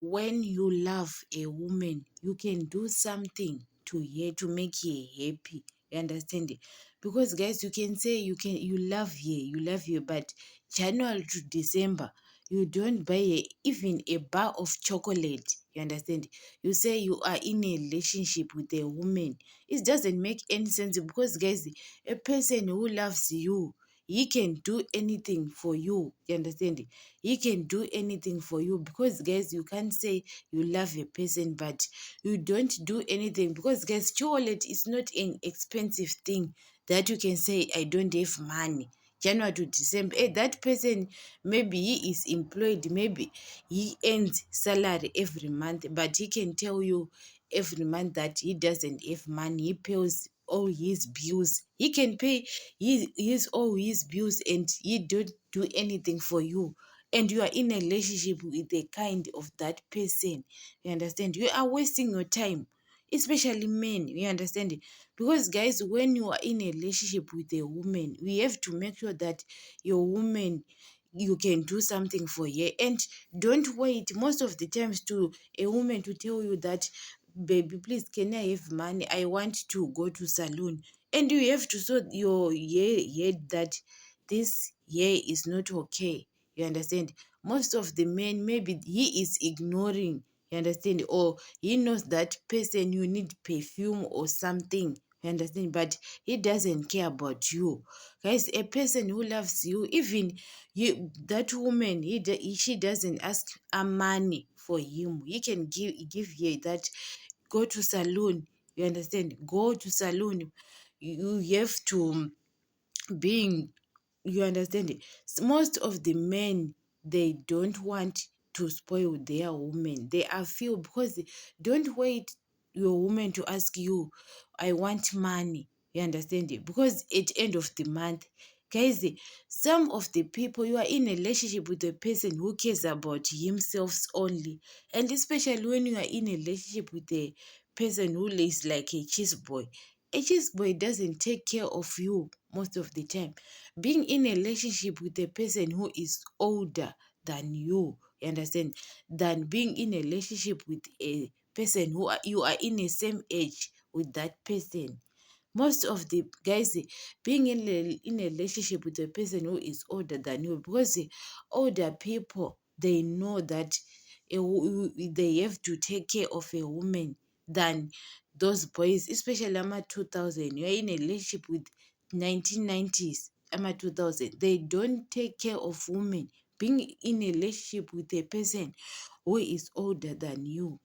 when you love a woman, you can do something to her to make her happy. You understand it? Because guys, you can say you love her, but January to December, you don't buy her even a bar of chocolate. You understand? You say you are in a relationship with a woman. It doesn't make any sense because guys, a person who loves you, he can do anything for you. You understand? He can do anything for you because guys, you can't say you love a person but you don't do anything because guys, chocolate is not an expensive thing that you can say I don't have money. January to December, that person, maybe he is employed, maybe he earns salary every month, but he can tell you every month that he doesn't have money. He pays all his bills. He can pay his all his bills and he don't do anything for you. And you are in a relationship with the kind of that person. You understand? You are wasting your time, especially men. You understand it? Because guys, when you are in a relationship with a woman, we have to make sure that your woman, you can do something for her. And don't wait most of the times to a woman to tell you that, baby, please, can I have money? I want to go to salon. And you have to show your head that this hair is not okay. You understand? Most of the men, maybe he is ignoring. You understand? Or he knows that person you need perfume or something. You understand? But he doesn't care about you. Guys, a person who loves you, even you, that woman, she doesn't ask a money for him. He can give her that, go to salon. You understand? Go to salon. You have to being, you understand it? Most of the men, they don't want to spoil their woman. They are few because don't wait your woman to ask you, I want money. You understand it? Because at end of the month, guys, some of the people, you are in a relationship with a person who cares about himself only. And especially when you are in a relationship with a person who is like a cheese boy. A cheese boy doesn't take care of you most of the time. Being in a relationship with a person who is older than you understand, than being in a relationship with a person you are in the same age with that person. Most of the guys, being in a relationship with a person who is older than you, because older people, they know that they have to take care of a woman than those boys, especially ama 2000. You're in a relationship with 1990s, ama 2000. They don't take care of women. Being in a relationship with a person who is older than you,